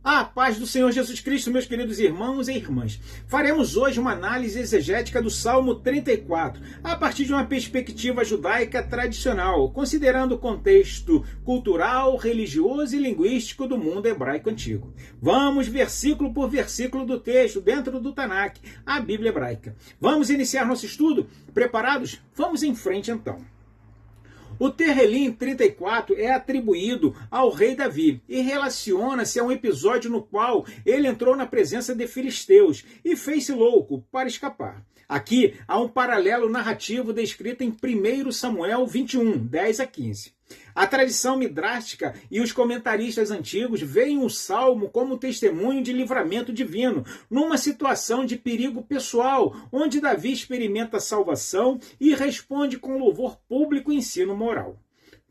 A paz do Senhor Jesus Cristo, meus queridos irmãos e irmãs. Faremos hoje uma análise exegética do Salmo 34, a partir de uma perspectiva judaica tradicional, considerando o contexto cultural, religioso e linguístico do mundo hebraico antigo. Vamos versículo por versículo do texto, dentro do Tanakh, a Bíblia hebraica. Vamos iniciar nosso estudo? Preparados? Vamos em frente então. O Tehilim 34 é atribuído ao rei Davi e relaciona-se a um episódio no qual ele entrou na presença de filisteus e fez-se louco para escapar. Aqui há um paralelo narrativo descrito em 1 Samuel 21, 10 a 15. A tradição midrástica e os comentaristas antigos veem o Salmo como testemunho de livramento divino, numa situação de perigo pessoal, onde Davi experimenta salvação e responde com louvor público e ensino moral.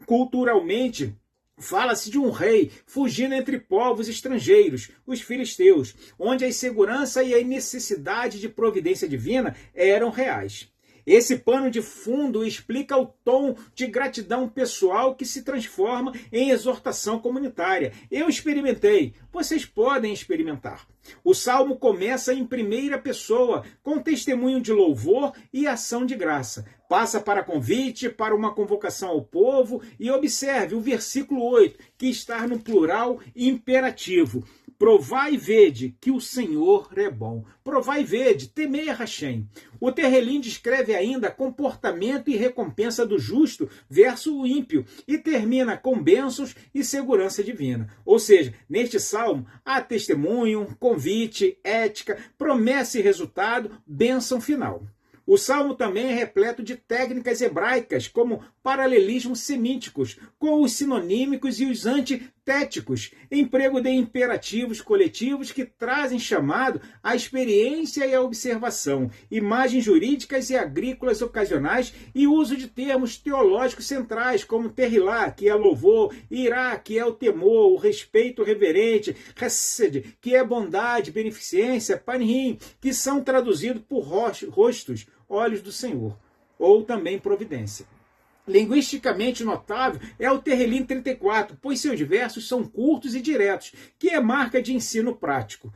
Culturalmente, fala-se de um rei fugindo entre povos estrangeiros, os filisteus, onde a insegurança e a necessidade de providência divina eram reais. Esse pano de fundo explica o tom de gratidão pessoal que se transforma em exortação comunitária. Eu experimentei, vocês podem experimentar. O salmo começa em primeira pessoa, com testemunho de louvor e ação de graça. Passa para convite, para uma convocação ao povo e observe o versículo 8, que está no plural imperativo. Provai e vede que o Senhor é bom. Provai e vede, temei a Hashem. O Tehilim descreve ainda comportamento e recompensa do justo versus o ímpio e termina com bênçãos e segurança divina. Ou seja, neste salmo há testemunho, convite, ética, promessa e resultado, bênção final. O salmo também é repleto de técnicas hebraicas, como paralelismos semíticos, com os sinonímicos e os antitéticos, emprego de imperativos coletivos que trazem chamado à experiência e à observação, imagens jurídicas e agrícolas ocasionais e uso de termos teológicos centrais, como terrilá, que é louvor, irá, que é o temor, o respeito reverente, hesed, que é bondade, beneficência, panhim, que são traduzidos por rostos, olhos do Senhor, ou também providência. Linguisticamente notável é o Tehilim 34, pois seus versos são curtos e diretos, que é marca de ensino prático.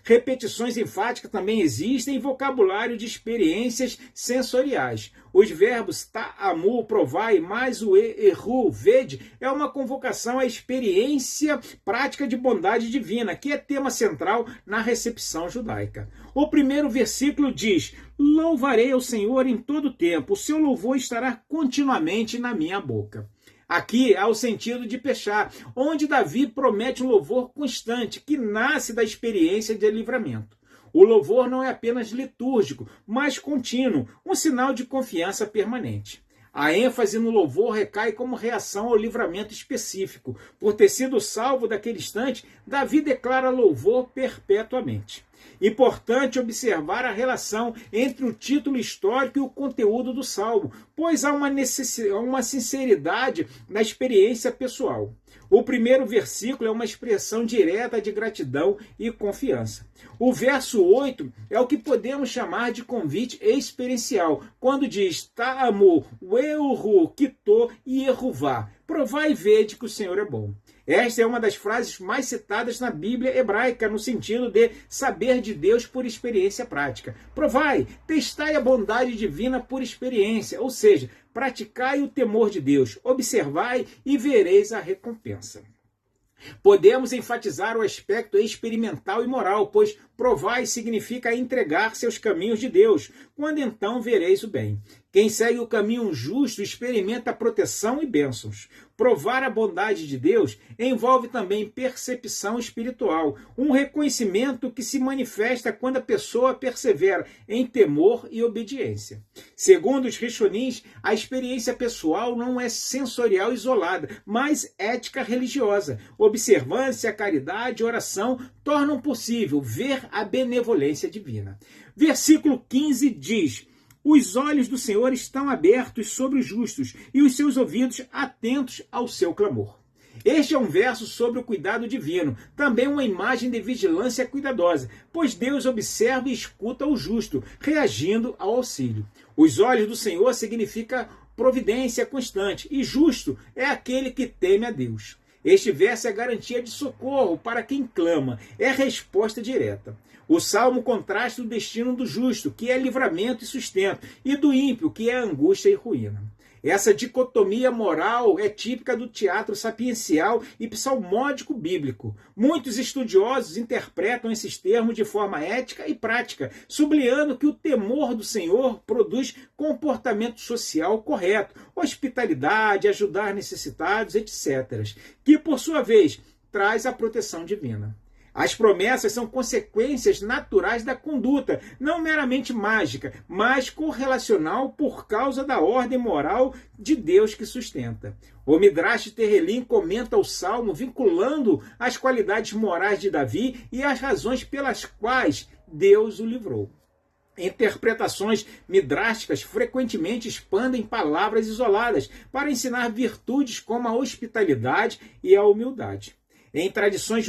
Repetições enfáticas também existem em vocabulário de experiências sensoriais. Os verbos ta'amu, provai, mais o erru, vede, é uma convocação à experiência prática de bondade divina, que é tema central na recepção judaica. O primeiro versículo diz: louvarei ao Senhor em todo tempo, o seu louvor estará continuamente na minha boca. Aqui há o sentido de Pechá, onde Davi promete um louvor constante, que nasce da experiência de livramento. O louvor não é apenas litúrgico, mas contínuo, um sinal de confiança permanente. A ênfase no louvor recai como reação ao livramento específico. Por ter sido salvo daquele instante, Davi declara louvor perpetuamente. Importante observar a relação entre o título histórico e o conteúdo do salmo, pois há uma sinceridade na experiência pessoal. O primeiro versículo é uma expressão direta de gratidão e confiança. O verso 8 é o que podemos chamar de convite experiencial, quando diz ta'amu, ueurru, kitô e erruvá. Provai e vede que o Senhor é bom. Esta é uma das frases mais citadas na Bíblia hebraica, no sentido de saber de Deus por experiência prática. Provai, testai a bondade divina por experiência, ou seja, praticai o temor de Deus, observai e vereis a recompensa. Podemos enfatizar o aspecto experimental e moral, pois provai significa entregar-se aos caminhos de Deus, quando então vereis o bem. Quem segue o caminho justo experimenta proteção e bênçãos. Provar a bondade de Deus envolve também percepção espiritual, um reconhecimento que se manifesta quando a pessoa persevera em temor e obediência. Segundo os Rishonins, a experiência pessoal não é sensorial isolada, mas ética religiosa. Observância, caridade e oração tornam possível ver a benevolência divina. Versículo 15 diz: os olhos do Senhor estão abertos sobre os justos e os seus ouvidos atentos ao seu clamor. Este é um verso sobre o cuidado divino, também uma imagem de vigilância cuidadosa, pois Deus observa e escuta o justo, reagindo ao auxílio. Os olhos do Senhor significa providência constante, e justo é aquele que teme a Deus. Este verso é garantia de socorro para quem clama, é resposta direta. O Salmo contrasta o destino do justo, que é livramento e sustento, e do ímpio, que é angústia e ruína. Essa dicotomia moral é típica do teatro sapiencial e psalmódico bíblico. Muitos estudiosos interpretam esses termos de forma ética e prática, sublinhando que o temor do Senhor produz comportamento social correto, hospitalidade, ajudar necessitados, etc., que, por sua vez, traz a proteção divina. As promessas são consequências naturais da conduta, não meramente mágica, mas correlacional por causa da ordem moral de Deus que sustenta. O Midrash Terrelim comenta o Salmo vinculando as qualidades morais de Davi e as razões pelas quais Deus o livrou. Interpretações midrásticas frequentemente expandem palavras isoladas para ensinar virtudes como a hospitalidade e a humildade. Em tradições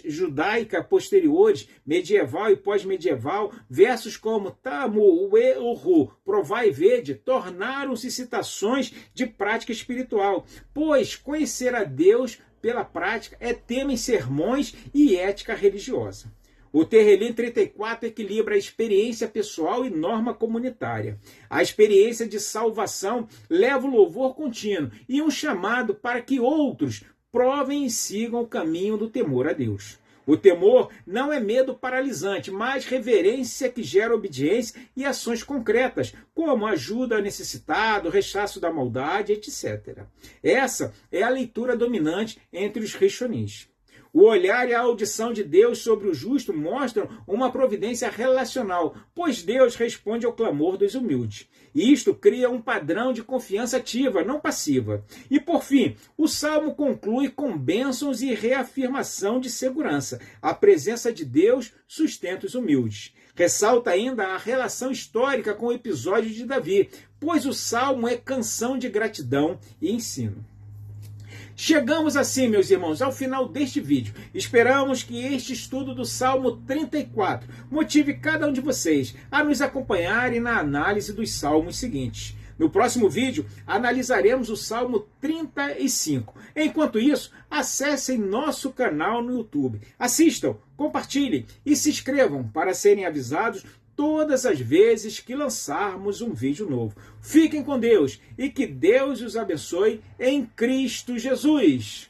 judaica posteriores, medieval e pós-medieval, versos como Tamu, Uehu, provai e vede, tornaram-se citações de prática espiritual, pois conhecer a Deus pela prática é tema em sermões e ética religiosa. O Terrelim 34 equilibra a experiência pessoal e norma comunitária. A experiência de salvação leva o louvor contínuo e um chamado para que outros provem e sigam o caminho do temor a Deus. O temor não é medo paralisante, mas reverência que gera obediência e ações concretas, como ajuda ao necessitado, rechaço da maldade, etc. Essa é a leitura dominante entre os rishonim. O olhar e a audição de Deus sobre o justo mostram uma providência relacional, pois Deus responde ao clamor dos humildes. E isto cria um padrão de confiança ativa, não passiva. E por fim, o Salmo conclui com bênçãos e reafirmação de segurança. A presença de Deus sustenta os humildes. Ressalta ainda a relação histórica com o episódio de Davi, pois o Salmo é canção de gratidão e ensino. Chegamos assim, meus irmãos, ao final deste vídeo. Esperamos que este estudo do Salmo 34 motive cada um de vocês a nos acompanharem na análise dos salmos seguintes. No próximo vídeo, analisaremos o Salmo 35. Enquanto isso, acessem nosso canal no YouTube. Assistam, compartilhem e se inscrevam para serem avisados todas as vezes que lançarmos um vídeo novo. Fiquem com Deus e que Deus os abençoe em Cristo Jesus.